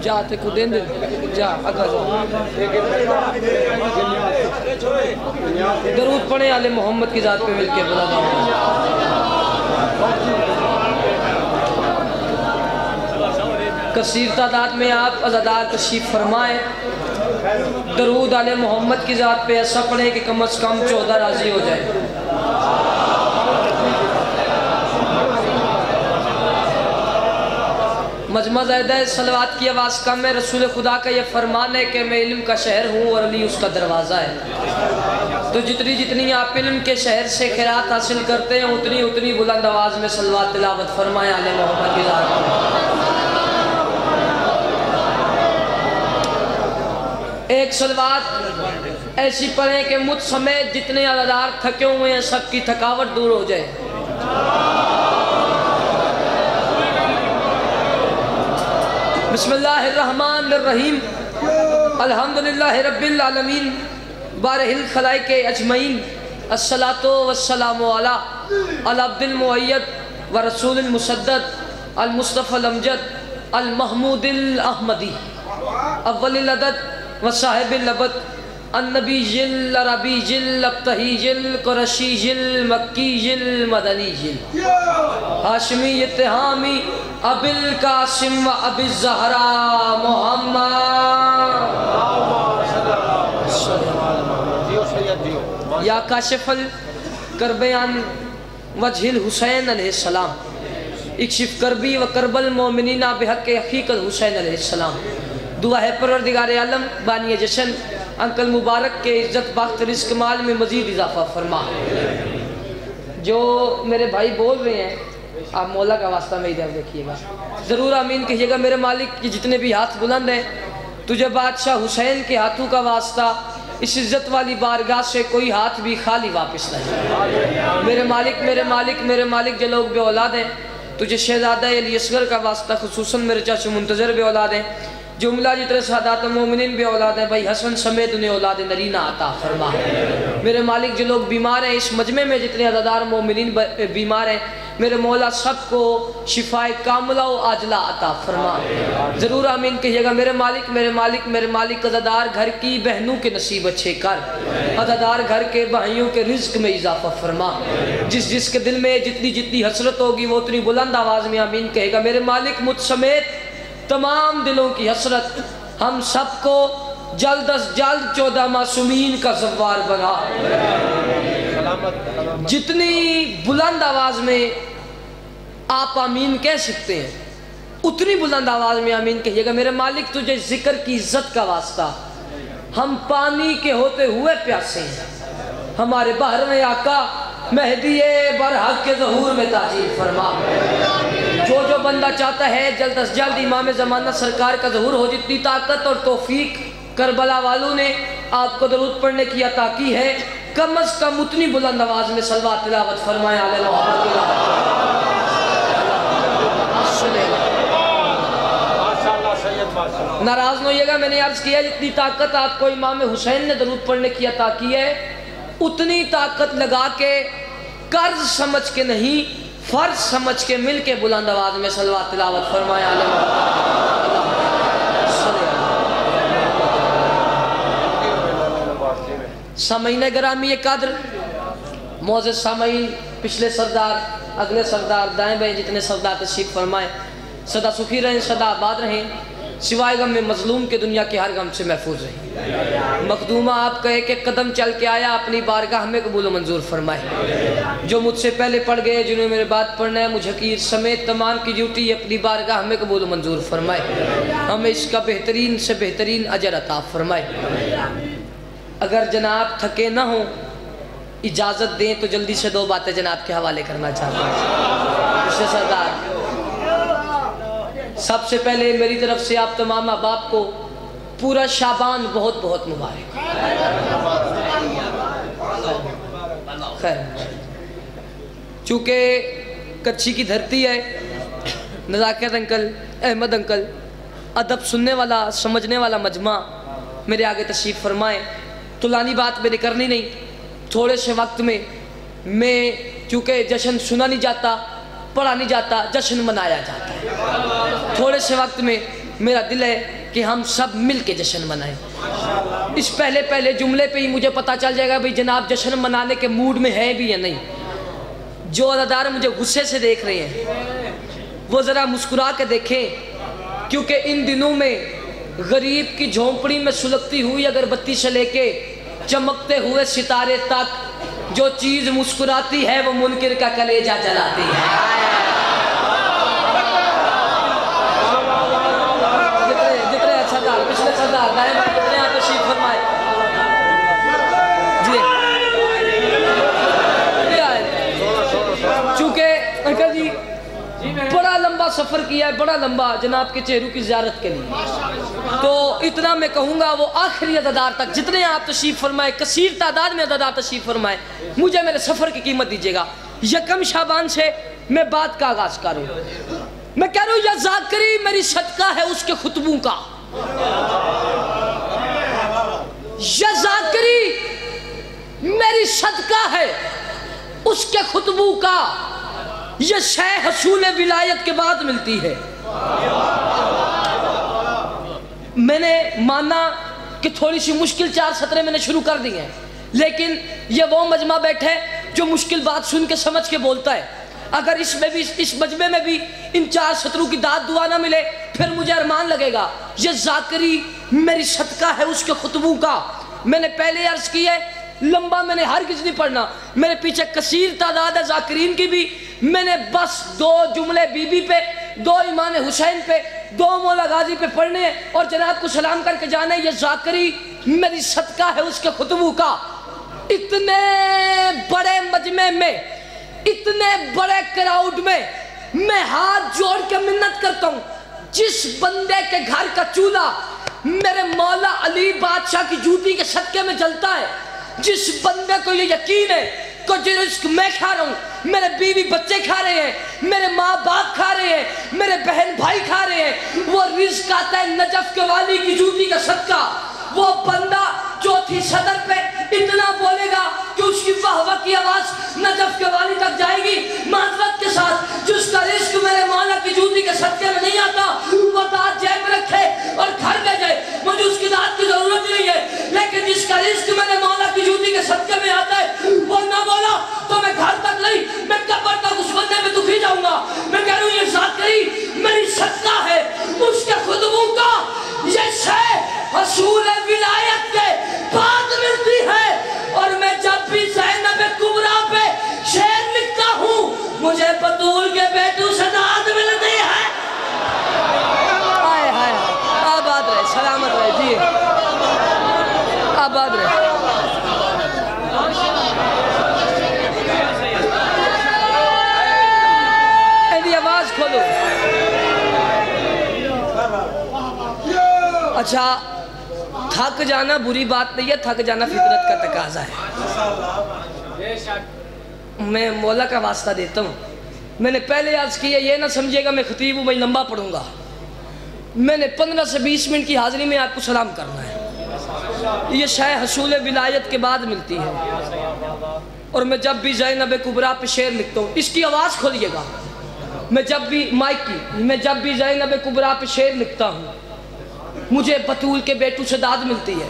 جاتے کو دیں دیں جا اگا جا درود پڑھیں آل محمد کی ذات پہ مل کے بلا کثیر تعداد میں آپ عزادار تشریف فرمائیں درود آل محمد کی ذات پہ ایسا پڑھیں کہ کم از کم 14 راضی ہو جائے مجمع زائدہ صلوات کی آواز کم ہے رسول خدا کا یہ فرمان ہے کہ میں علم کا شہر ہوں اور علی اس کا دروازہ ہے تو جتنی آپ علم کے شہر سے خیرات حاصل کرتے ہیں اتنی بلند آواز میں صلوات تلاوت فرمائیں آل محمد کی ذات میں ایک صلوات ایسی پڑھیں کہ مجھ سمیت جتنے عزادار تھکے ہوئے ہیں سب کی تھکاوٹ دور ہو جائے بسم اللہ الرحمن الرحیم الحمدللہ رب العالمین بارہ الخلائق اجمعین الصلاة والسلام علی العبد المؤید ورسول المسدد المصطفى الامجد المحمود الاحمدی اول العدد وصاحب الابد النبی جل عربی جل ابتہی جل قرشی جل مکی جل مدنی جل ہاشمی اتحامی ابی القاسم و ابی الزہرا محمد یا کاشف الکربیان وجہ الحسین علیہ السلام اکشف کربی و کرب المومنین بحق حقیقت حسین علیہ السلام دعا ہے پروردگار عالم بانی جشن انکل مبارک کے عزت بخت رزق مال میں مزید اضافہ فرما جو میرے بھائی بول رہے ہیں آپ مولا کا واسطہ میں ادھر دیکھیے گا ضرور آمین کہیے گا میرے مالک کی جتنے بھی ہاتھ بلند ہیں تجھے بادشاہ حسین کے ہاتھوں کا واسطہ اس عزت والی بارگاہ سے کوئی ہاتھ بھی خالی واپس نہیں میرے مالک جو لوگ بے اولاد ہیں تجھے شہزادہ علی اصغر کا واسطہ خصوصاً میرے چاچو منتظر بے اولاد ہیں جملہ جتنے سادات مومنین بے اولاد ہیں بھائی حسن سمیت انہیں اولاد نرینہ عطا فرما میرے مالک جو لوگ بیمار ہیں اس مجمع میں جتنے عزادار مومنین بیمار ہیں میرے مولا سب کو شفاء کاملہ و عاجلہ عطا فرما ضرور آمین کہیے گا میرے مالک عزادار گھر کی بہنوں کے نصیب اچھے کر عزادار گھر کے بھائیوں کے رزق میں اضافہ فرما جس کے دل میں جتنی حسرت ہوگی وہ اتنی بلند آواز میں آمین کہے گا میرے مالک مجھ سمیت تمام دلوں کی حسرت ہم سب کو جلد از جلد 14 معصومین کا زوار بنا جتنی بلند آواز میں آپ آمین کہہ سکتے ہیں اتنی بلند آواز میں آمین کہیے گا میرے مالک تجھے ذکر کی عزت کا واسطہ ہم پانی کے ہوتے ہوئے پیاسے ہیں ہمارے بحر میں آقا مہدی برحق کے ظہور میں تاجیل فرما جو بندہ چاہتا ہے جلد از جلد امام زمانہ سرکار کا ظہور ہو جتنی طاقت اور توفیق کربلا والوں نے آپ کو درود پڑھنے کی عطا کی ہے کم از کم اتنی بلند آواز میں صلوات تلاوت فرمائے آل محمد ناراض نہ ہوئیے گا میں نے عرض کیا جتنی طاقت آپ کو امام حسین نے درود پڑھنے کی عطا کی ہے اتنی طاقت لگا کے قرض سمجھ کے نہیں فرض سمجھ کے مل کے بلند آواز میں صلوات تلاوت فرمائے آل سامعین گرامی قدر معزز سامعین پچھلے سردار اگلے سردار دائیں بائیں جتنے سردار تشریف فرمائیں سدا سکھی رہیں سدا آباد رہیں سوائے غم میں مظلوم کے دنیا کے ہر غم سے محفوظ رہیں مخدومہ آپ کا ایک ایک قدم چل کے آیا اپنی بارگاہ میں قبول و منظور فرمائے جو مجھ سے پہلے پڑھ گئے جنہوں میرے بعد پڑھنا ہے مجھ حقیر سمیت تمام کی ڈیوٹی اپنی بارگاہ میں قبول و منظور فرمائے ہمیں اس کا بہترین سے بہترین اجر عطا فرمائے اگر جناب تھکے نہ ہوں اجازت دیں تو جلدی سے 2 باتیں جناب کے حوالے کرنا چاہتا ہوں اس سے سردار سب سے پہلے میری طرف سے آپ تمام احباب کو پورا شعبان بہت بہت مبارک خیر چونکہ کچھی کی دھرتی ہے نزاکت انکل احمد انکل ادب سننے والا سمجھنے والا مجمع میرے آگے تشریف فرمائیں طولانی بات میں نے کرنی نہیں تھوڑے سے وقت میں چونکہ جشن سنا نہیں جاتا پڑھا نہیں جاتا، جشن منایا جاتا ہے۔ تھوڑے سے وقت میں میرا دل ہے کہ ہم سب مل کے جشن منائیں۔ اس پہلے جملے پہ ہی مجھے پتہ چل جائے گا بھئی جناب جشن منانے کے موڈ میں ہے بھی یا نہیں۔ جو عزادار مجھے غصے سے دیکھ رہے ہیں وہ ذرا مسکرا کے دیکھیں، کیونکہ ان دنوں میں غریب کی جھونپڑی میں سلگتی ہوئی اگربتی سے لے کے چمکتے ہوئے ستارے تک جو چیز مسکراتی ہے وہ منکر کا کلیجہ جلاتی ہے۔ جتنے صدر پچھلے صدر دائیں بھائی جتنے آپ تشریف فرمائے جی چونکہ انکل جی بڑا لمبا سفر کیا ہے، بڑا لمبا جناب کے چہروں کی زیارت کے لیے، تو اتنا میں کہوں گا وہ آخری عزادار تک جتنے آپ تشریف فرمائے، کثیر تعداد میں عزادار تشریف فرمائے، مجھے میرے سفر کی قیمت دیجیے گا۔ یکم شعبان سے میں بات کا آغاز کروں، میں کہہ رہا ہوں یا ذاکری میری صدقہ ہے اس کے خطبوں کا، یا ذاکری میری صدقہ ہے اس کے خطبوں کا، یہ شے حصول ولایت کے بعد ملتی ہے۔ میں نے مانا کہ تھوڑی سی مشکل 4 سطریں میں نے شروع کر دی ہیں، لیکن یہ وہ مجمع بیٹھے جو مشکل بات سن کے سمجھ کے بولتا ہے۔ اگر اس مجمع میں بھی ان 4 سطروں کی داد دعا نہ ملے پھر مجھے ارمان لگے گا۔ یہ ذاکری میری صدقہ ہے اس کے خطبوں کا۔ میں نے پہلے عرض کی ہے لمبا میں نے ہرگز نہیں پڑھنا، میرے پیچھے کثیر تعداد ہے ذاکرین کی بھی، میں نے بس 2 جملے بی بی پہ، 2 امام حسین پہ، 2 مولا غازی پہ پڑھنے اور جناب کو سلام کر کے جانے۔ یہ ذاکری میری صدقہ ہے اس کے خطبوں کا۔ اتنے بڑے مجمع میں، اتنے بڑے کراؤڈ میں ہاتھ جوڑ کے منت کرتا ہوں، جس بندے کے گھر کا چولہا میرے مولا علی بادشاہ کی جوتی کے صدقے میں جلتا ہے، جس بندے کو یہ یقین ہے کہ جو رزق میں کھا رہا ہوں، میرے بیوی بچے کھا رہے ہیں، میرے ماں باپ کھا رہے ہیں، میرے بہن بھائی کھا رہے ہیں، وہ رزق آتا ہے نجف کے والی کی جوتی کا صدقہ۔ وہ بندہ چوتھی صدر پہ اتنا بولے گا کہ اس کی واہ کی آواز نجف کے والی تک جائے گی، معذرت کے ساتھ جس کا رزق میرے مولا کی جوتی کے صدقے میں نہیں آتا وہ داد جیب میں رکھے اور گھر لے جائے، مجھے اس کی داد کی ضرورت نہیں ہے، لیکن جس کا رزق میرے مولا کی جوتی کے صدقے میں آتا ہے وہ نہ بولا تو میں گھر تک نہیں، میں قبر تک اس بندے میں دکھی جاؤں گا۔ میں کہہ رہا ہوں یہ ذاکری میری صدقہ ہے اس کے خطبوں کا، یہ شے حصول ولایت کے بعد ملتی ہے۔ اور میں جب بھی زینب کبریٰ پہ شعر لکھتا ہوں مجھے بطول کے بیٹوں سے داد ملتی ہے۔ آئے ہائے آباد رہے، سلامت رہے جی، آباد رہے۔ ایدی آواز کھولو۔ اچھا تھک جانا بری بات نہیں ہے، تھک جانا فطرت کا تقاضا ہے۔ میں مولا کا واسطہ دیتا ہوں، میں نے پہلے عرض کیا یہ نہ سمجھے گا میں خطیب ہوں میں لمبا پڑھوں گا، میں نے 15 سے 20 منٹ کی حاضری میں آپ کو سلام کرنا ہے۔ یہ شے حصول ولایت کے بعد ملتی ہے، اور میں جب بھی زینب کبریٰ پہ شعر لکھتا ہوں اس کی آواز کھولیے گا، میں جب بھی مائک کی، میں جب بھی زینب کبریٰ پہ شعر لکھتا ہوں مجھے بطول کے بیٹوں سے داد ملتی ہے۔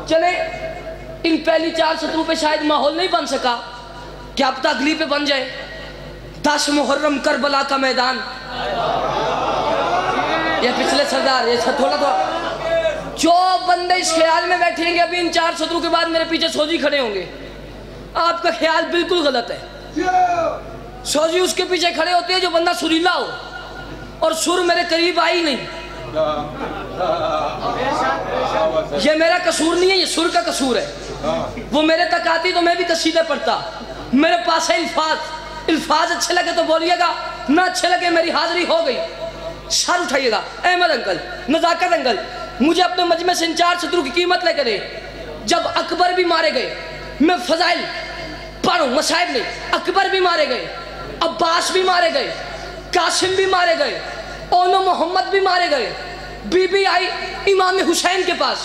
چلے ان پہلی 4 سطروں پہ شاید ماحول نہیں بن سکا، کیا پتہ اگلی پہ بن جائے۔ 10 محرم کربلا کا میدان، یہ پچھلے سردار یہ تھوڑا جو بندے اس خیال میں بیٹھیں گے ابھی ان 4 سطروں کے بعد میرے پیچھے سوجی کھڑے ہوں گے، آپ کا خیال بالکل غلط ہے۔ سوجی اس کے پیچھے کھڑے ہوتے ہیں جو بندہ سریلا ہو اور سر میرے قریب آئی نہیں۔ یہ میرا قصور نہیں ہے، یہ سر کا قصور ہے، وہ میرے تک آتی تو میں بھی قصیدے پڑھتا، میرے پاس ہے الفاظ اچھے لگے تو بولیے گا، نہ اچھے لگے میری حاضری ہو گئی۔ سر اٹھائیے گا احمد انکل، نزاکت انکل، مجھے اپنے مجمع سے ان 4 سطروں کی قیمت لے کے دے۔ جب اکبر بھی مارے گئے، میں فضائل پڑھوں مصائب نہیں، اکبر بھی مارے گئے، عباس بھی مارے گئے، قاسم بھی مارے گئے، اونو محمد بھی مارے گئے، بی بی آئی امام حسین کے پاس،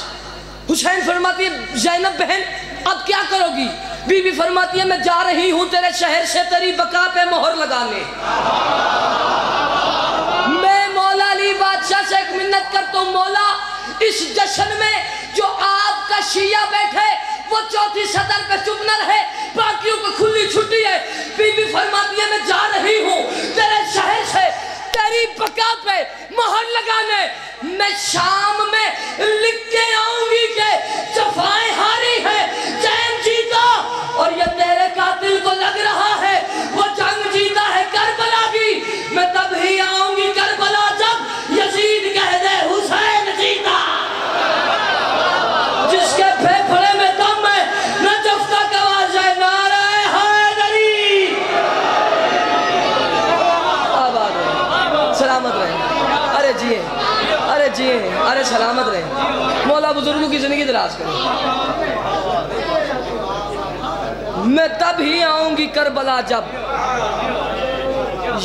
حسین فرماتی ہے زینب بہن اب کیا کرو گی؟ بی بی فرماتی ہے میں جا رہی ہوں تیرے شہر سے تیری بقا پہ مہر لگانے. میں مولا علی بادشاہ سے ایک منت کرتا ہوں، مولا اس جشن میں جو آپ کا شیعہ بیٹھے وہ چوتھی صدر پہ چپ نہ رہے، باقیوں کو کھلی چھٹی ہے. بی بی فرماتی ہے میں جا رہی ہوں تیرے شہر سے تیری بقا پہ مہر لگانے. میں شام میں لکھ کے آؤں گی کہ صفائیں ہاری ہے، چین جیتا، اور یہ تیرے قاتل کو لگ رہا ہے وہ جنگ جیتا ہے کربلا کی. میں تب ہی آؤں گی کربلا جب یزید کہہ دے حسین جیتا. جس کے پھیپھڑے میں دم ہے نہ جفتہ کا آواز ہے نعرہ حیدری. آباد رہے، سلامت رہے، ارے جیئے، ارے جیئے، ارے سلامت رہے. مولا بزرگوں کی زندگی دراز کرے. میں تب ہی آؤں گی کربلا جب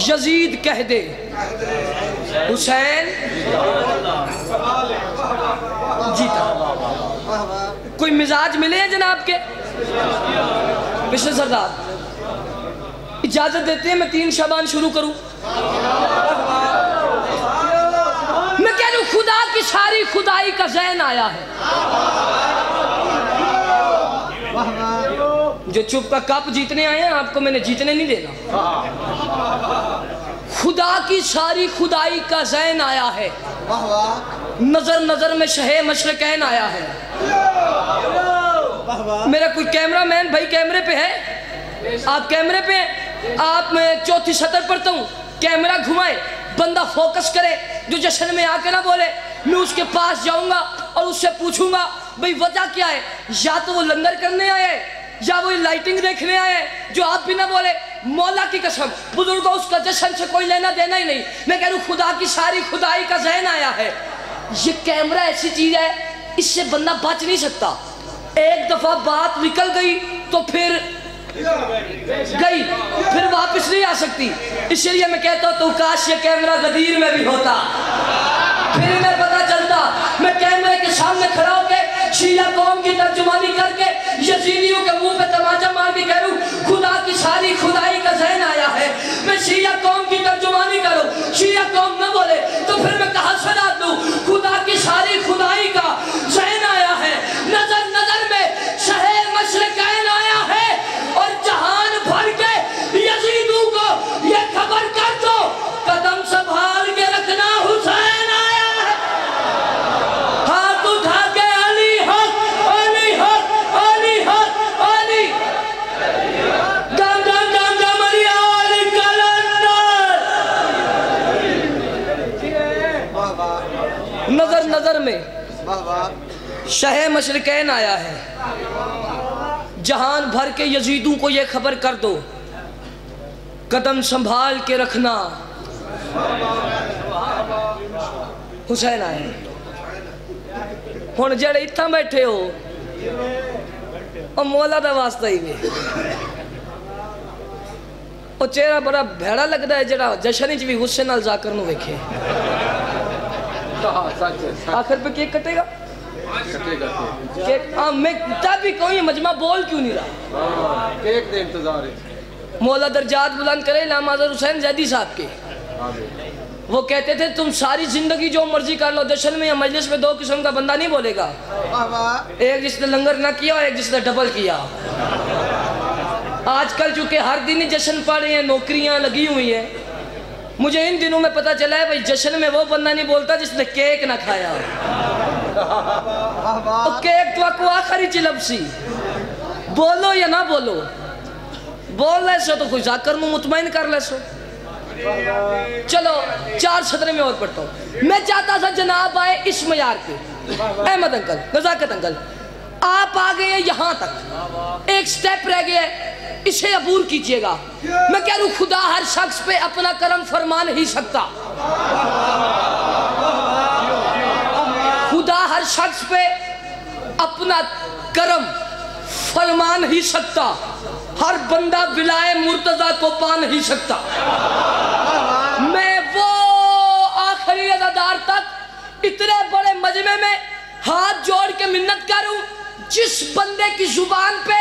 یزید کہہ دے حسین جیتا. کوئی مزاج ملے ہیں جناب کے؟ پچھلے سردار اجازت دیتے ہیں میں 3 شعبان شروع کروں. میں کہہ رہا ہوں خدا کی ساری خدائی کا ذہن آیا ہے. جو چپ کا کپ جیتنے آئے ہیں آپ کو میں نے جیتنے نہیں دینا. خدا کی ساری خدائی کا ذہن آیا ہے. نظر نظر میں شہ مشرقین آیا ہے. میرا کوئی کیمرہ مین بھائی کیمرے پہ ہے؟ آپ کیمرے پہ ہیں؟ آپ میں چوتھی سطر پڑھتا ہوں، کیمرہ گھمائے، بندہ فوکس کرے، جو جشن میں آ کے نہ بولے. میں اس کے پاس جاؤں گا اور اس سے پوچھوں گا بھئی وجہ کیا ہے؟ یا تو وہ لنگر کرنے آئے یا وہ لائٹنگ دیکھنے آئے، جو آپ بھی نہ بولے. مولا کی قسم بزرگوں اس کا جشن سے کوئی لینا دینا ہی نہیں. میں کہہ رہا ہوں خدا کی ساری خدائی کا ذہن آیا ہے. یہ کیمرہ ایسی چیز ہے اس سے بندہ بچ نہیں سکتا. ایک دفعہ بات نکل گئی تو پھر گئی، پھر واپس نہیں آ سکتی. اس لیے میں کہتا ہوں تو کاش یہ کیمرہ غدیر میں بھی ہوتا، پھر انہیں پتا چلتا. میں کیمرے کے سامنے کھڑا ہو کے شیعہ قوم کی ترجمانی کر کے یزیدیوں کے منہ پہ تماچا مار کے کہہ رہا ہوں خدا کی ساری خدائی کا ذہن آیا ہے. میں شیعہ قوم کی ترجمانی کروں، شیعہ قوم نہ بولے تو پھر میں کہاں سے لا دوں؟ خدا کی ساری خدائی کا ذہن آیا ہے. نظر نظر میں شہر مشرقین آیا ہے اور جہان بھر کے یزیدوں کو یہ خبر کر دو قدم سنبھال کے رکھنا حسین آیا ہے. ہاتھ اٹھا کے علی حق، علی حق، علی حق، علی گم گم گم گم علی علی کلندر. نظر نظر میں شہ مشرقین آیا ہے. جہان بھر کے یزیدوں کو یہ خبر کر دو قدم سنبھال کے رکھنا حسین آیا ہے. ہن جڑے اتھاں بیٹھے ہو اور مولا دا واسطہ ہی میں اور چہرہ بڑا بھیڑا لگتا ہے جڑا جشن وچ بھی غصے نال ذاکر نو ویکھے. آخر پہ کیک کٹے گا؟ میں تب بھی کہوں یہ مجمع بول کیوں نہیں رہا؟ کیک دے انتظار ہے. مولا درجات بلند کرے علامہ اظہر حسین زیدی صاحب کے. وہ کہتے تھے تم ساری زندگی جو مرضی کر لو، جشن میں یا مجلس میں 2 قسم کا بندہ نہیں بولے گا. ایک جس نے لنگر نہ کیا اور ایک جس نے ڈبل کیا. آج کل چونکہ ہر دن ہی جشن پڑ رہے ہیں، نوکریاں لگی ہوئی ہیں. مجھے ان دنوں میں پتا چلا ہے بھئی جشن میں وہ بندہ نہیں بولتا جس نے کیک نہ کھایا. کیک تو آپ کو آخری چلب سی، بولو یا نہ بولو، بول لے سو تو کوئی ذاکر میں مطمئن کر لے سو. چلو 4 سطرے میں اور پڑھتا ہوں. میں چاہتا تھا جناب آئے اس معیار پہ. احمد انکل، نزاکت انکل، آپ آگئے ہیں یہاں تک، ایک سٹیپ رہ گیا ہے، اسے عبور کیجئے گا. میں کہہ رہا ہوں خدا ہر شخص پہ اپنا کرم فرما نہیں سکتا. خدا ہر شخص پہ اپنا کرم فرما نہیں سکتا. ہر بندہ ولائے مرتضیٰ کو پا نہیں سکتا. میں وہ آخری عزادار تک اتنے بڑے مجمع میں ہاتھ جوڑ کے منت کروں جس بندے کی زبان پہ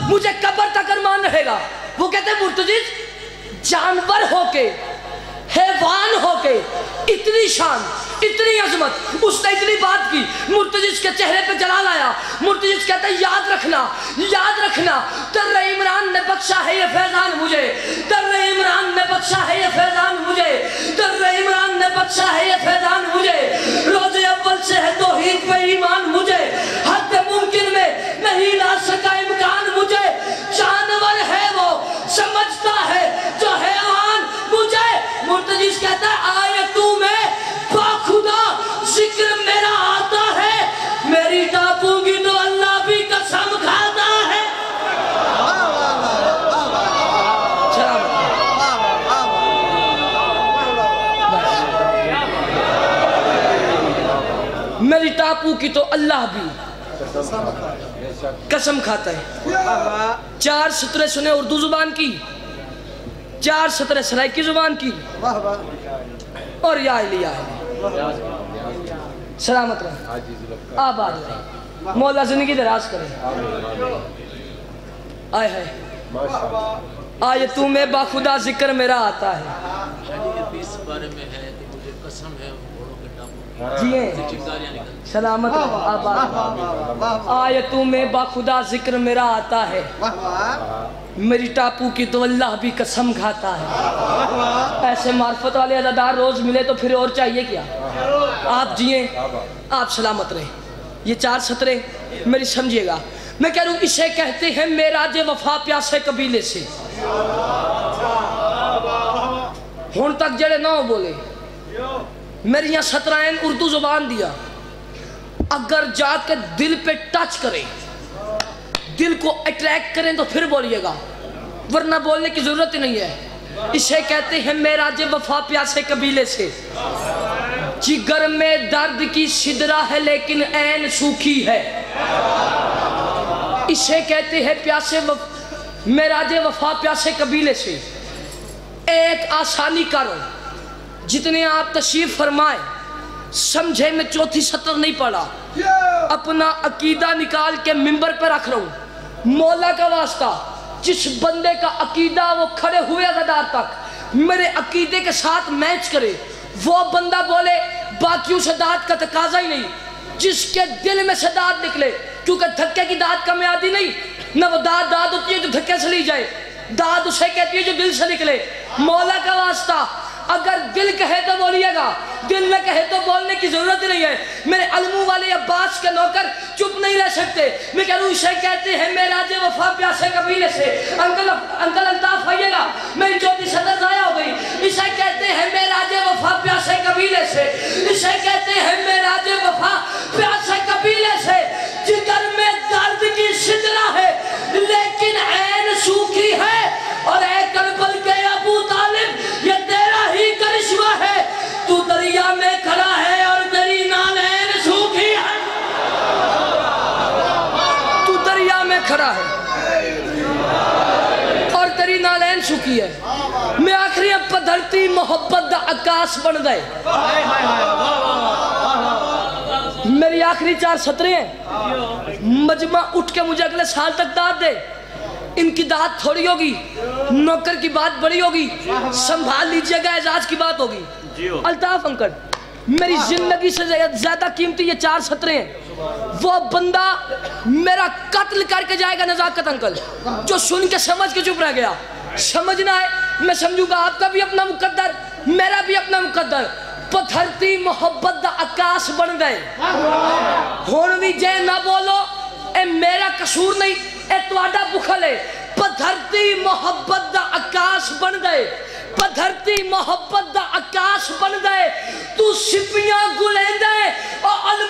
مجھے قبر تک ارمان رہے گا. وہ کہتے ہیں مرتجز جانور ہو کے حیوان ہو کے اتنی شان اتنی عظمت اس نے اتنی بات کی. مرتجز کے چہرے پہ جلال آیا. مرتجز کہتا ہے یاد رکھنا در عمران نے بخشا ہے یہ فیضان مجھے, در عمران نے بخشا ہے یہ فیضان مجھے, در عمران نے بخشا ہے یہ فیضان مجھے. روز اول سے ہے توحید پہ ایمان مجھے, حد ممکن میں نہیں لا سکا امکان مجھے. جانور ہے وہ سمجھتا ہے جو حیوان مجھے. مرتجز کہتا ہے آیتوں میں باخدا ذکر میرا آتا ہے, میری ٹاپوں گی تو اللہ بھی قسم کھاتا ہے. میری ٹاپوں کی تو اللہ بھی قسم کھاتا ہے. 4 سطریں سنے اردو زبان کی, 4 سطریں سرائکی زبان کی, اور یا علی سلامت رہے آباد رہے, مولا زندگی دراز کرے. آئے ہے آیتوں میں باخدا ذکر میرا آتا ہے. اس بارے میں ہے کہ مجھے قسم ہے گھوڑوں کے ٹاپوں جی سلامت رہے آباد. آیتوں میں باخدا ذکر میرا آتا ہے, میری ٹاپو کی تو اللہ بھی قسم کھاتا ہے. ایسے معرفت والے عزادار روز ملے تو پھر اور چاہیے کیا. آپ جئیں آپ سلامت رہیں. یہ 4 سطریں میری سمجھیے گا. میں کہہ رہا ہوں اسے کہتے ہیں معراج وفا پیاسے قبیلے سے. ہون تک جڑے نہ بولے میری یہاں سطرائن اردو زبان دیا, اگر جا کے دل پہ ٹچ کریں دل کو اٹریکٹ کریں تو پھر بولیے گا, ورنہ بولنے کی ضرورت ہی نہیں ہے. اسے کہتے ہیں معراج وفا پیاسے قبیلے سے. جگر میں درد کی سدرا ہے لیکن عین سوکھی ہے. اسے کہتے ہیں معراج وفا پیاسے قبیلے سے. ایک آسانی کرو, جتنے آپ تشریف فرمائیں سمجھے میں 4تھی سطر نہیں پڑھا, اپنا عقیدہ نکال کے منبر پہ رکھ رہا ہوں. مولا کا واسطہ جس بندے کا عقیدہ وہ کھڑے ہوئے غدار تک میرے عقیدے کے ساتھ میچ کرے, وہ بندہ بولے باقیوں سے داد کا تقاضا ہی نہیں. جس کے دل میں سے داد نکلے, کیونکہ دھکے کی داد کا میعادی نہیں, نہ وہ داد ہوتی ہے جو دھکے سے لی جائے, داد اسے کہتی ہے جو دل سے نکلے. مولا کا واسطہ اگر دل کہے تو بولیے گا, دل نہ کہے تو بولنے کی ضرورت نہیں ہے. میرے علموں والے عباس کے نوکر چپ نہیں رہ سکتے. میں کہہ رہا ہوں اسے کہتے ہیں معراج وفا پیاسے قبیلے سے. انکل الطاف آئیے گا, میری 4تھی سطر ضائع ہو گئی. اسے کہتے ہیں معراج وفا پیاسے قبیلے سے. اسے کہتے ہیں معراج وفا پیاسے قبیلے سے. جگر میں درد کی سدرا ہے لیکن عین سوکھی ہے, اور اے کربل کے ابو طالب یہ تیرا ہی کرشمہ ہے. تو دریا میں کھڑا ہے اور تیری نالین سوکھی ہے. تو دریا میں کھڑا ہے اور تیری نالین سوکھی ہے. میں آخری اب پدھرتی محبت دا عکاس بن گئے. میری آخری 4 سطریں ہیں. مجمع اٹھ کے مجھے اگلے سال تک داد دے. ان کی داد تھوڑی ہوگی, نوکر کی بات بڑی ہوگی, سنبھال لیجئے گا اعزاز کی بات ہوگی. الطاف انکل میری زندگی سے زیادہ قیمتی یہ 4 سطریں ہیں. وہ بندہ میرا قتل کر کے جائے گا نزاکت انکل, جو سن کے سمجھ کے چپ رہ گیا. سمجھنا ہے, میں سمجھوں گا آپ کا بھی اپنا مقدر, میرا بھی اپنا مقدر. پتھرتی محبت دا عکاس بن گئے. ہون بھی جے نہ بولو اے میرا قصور نہیں, اے تواڈا بخل ہے. پتھرتی محبت دا عکاس بن گئے, پتھرتی محبت دا عکاس بن گئے. تو سپیاں گلیں دے اور